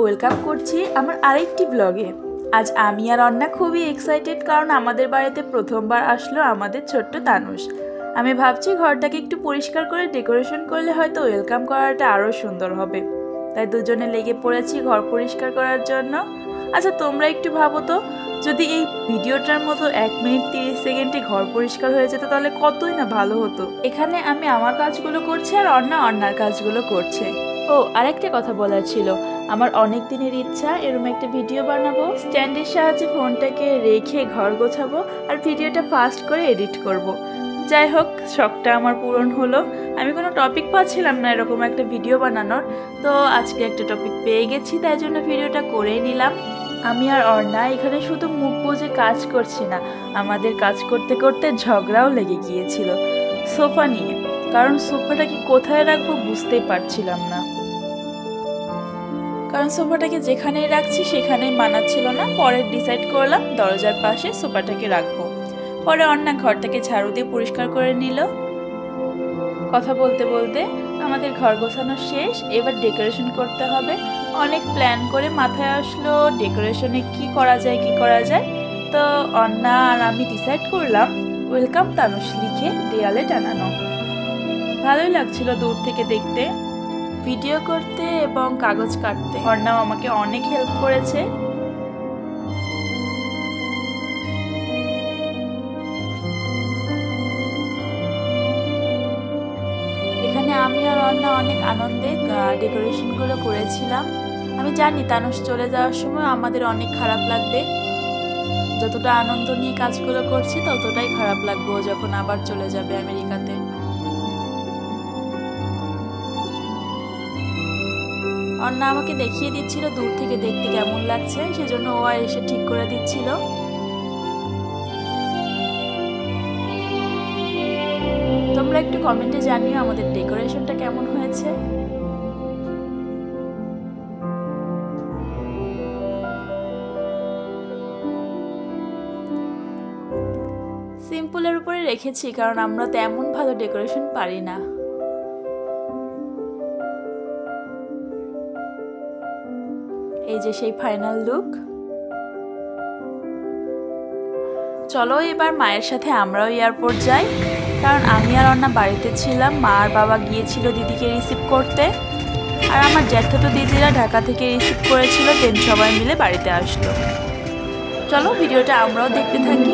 Welcome করছি আমার আরেকটি ব্লগে। আজ আমি আর অন্না খুবই এক্সাইটেড, কারণ আমাদের বাড়িতে প্রথমবার আসলো আমাদের ছোট্ট তানুষ। আমি ভাবছি ঘরটাকে একটু পরিষ্কার করে ডেকোরেশন করলে হয়তো ওয়েলকাম করাটা আরও সুন্দর হবে, তাই দুজনে লেগে পড়েছি ঘর পরিষ্কার করার জন্য। আচ্ছা তোমরা একটু ভাবো তো, যদি এই ভিডিওটার মতো 1 মিনিট 30 সেকেন্ডে ঘর পরিষ্কার হয়ে যেত তাহলে কতই না ভালো হতো। এখানে আমি আমার কাজগুলো করছি আর অন্যার কাজগুলো করছে। ও আরেকটা কথা বলার ছিল, আমার অনেক দিনের ইচ্ছা এরকম একটা ভিডিও বানাবো, স্ট্যান্ডের সাহায্যে ফোনটাকে রেখে ঘর গোছাবো আর ভিডিওটা ফাস্ট করে এডিট করব। যাই হোক, শখটা আমার পূরণ হলো। আমি কোনো টপিক পাচ্ছিলাম না এরকম একটা ভিডিও বানানোর, তো আজকে একটা টপিক পেয়ে গেছি, তাই জন্য ভিডিওটা করেই নিলাম। আমি আর অর্ণা এখানে শুধু মুখ বুজে কাজ করছি না, আমাদের কাজ করতে করতে ঝগড়াও লেগে গিয়েছিল সোফা নিয়ে, কারণ সোফাটাকে কোথায় রাখবো বুঝতেই পারছিলাম না। কারণ সোফাটাকে যেখানেই রাখছি সেখানেই মানাচ্ছিল না। পরে ডিসাইড করলাম দরজার পাশে সোফাটাকে রাখবো। পরে অন্যা ঘরটাকে ঝাড়ু দিয়ে পরিষ্কার করে নিল। কথা বলতে বলতে আমাদের ঘর গোছানো শেষ, এবার ডেকোরেশন করতে হবে। অনেক প্ল্যান করে মাথায় আসলো ডেকোরেশনে কি করা যায়। তো অন্যা আর আমি ডিসাইড করলাম ওয়েলকাম তানুষ লিখে দেয়ালে টানানো। ভালোই লাগছিল দূর থেকে দেখতে, ভিডিও করতে এবং কাগজ কাটতে। অর্ণাও আমাকে অনেক হেল্প করেছে। এখানে আমি আর অর্ণা অনেক আনন্দে ডেকোরেশনগুলো করেছিলাম। আমি জানি তানুষ চলে যাওয়ার সময় আমাদের অনেক খারাপ লাগবে, যতটা আনন্দ নিয়ে কাজগুলো করছি ততটাই খারাপ লাগবে ও যখন আবার চলে যাবে আমেরিকাতে। অন্না আমাকে দেখিয়ে দিচ্ছিল দূর থেকে দেখতে কেমন লাগছে, সেজন্য ও এসে ঠিক করে দিচ্ছিল। তোমরা একটু কমেন্টে জানিও আমাদের ডেকোরেশনটা কেমন হয়েছে। সিম্পলের উপরে রেখেছি, কারণ আমরা তেমন ভালো ডেকোরেশন পারি না। এই যে সেই ফাইনাল লুক। চলো এবার মায়ের সাথে আমরাও এয়ারপোর্ট যাই, কারণ আমি আর অন্না বাড়িতে ছিলাম, মা আর বাবা গিয়েছিল দিদিকে রিসিভ করতে, আর আমার জ্যাঠাতো দিদিরা ঢাকা থেকে রিসিভ করেছিল, দেন সবাই মিলে বাড়িতে আসলো। চলো ভিডিওটা আমরাও দেখতে থাকি।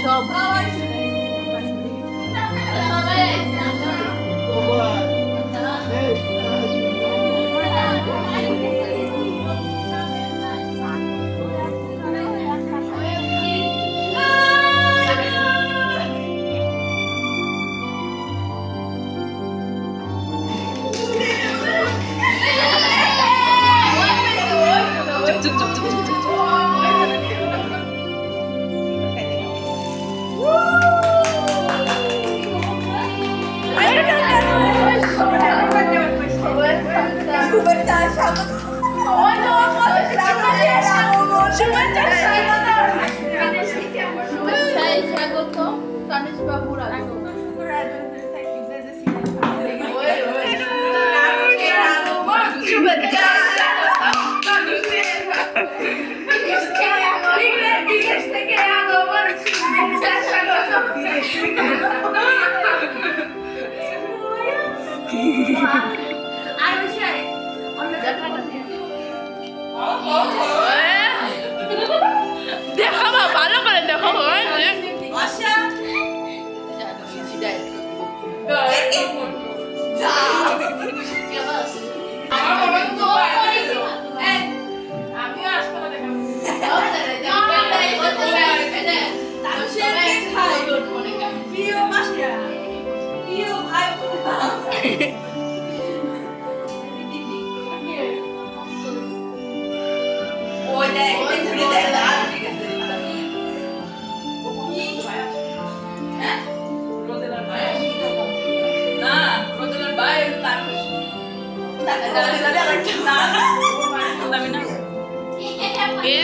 সব দেখাবো ভালো করে দেখাবো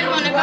মনে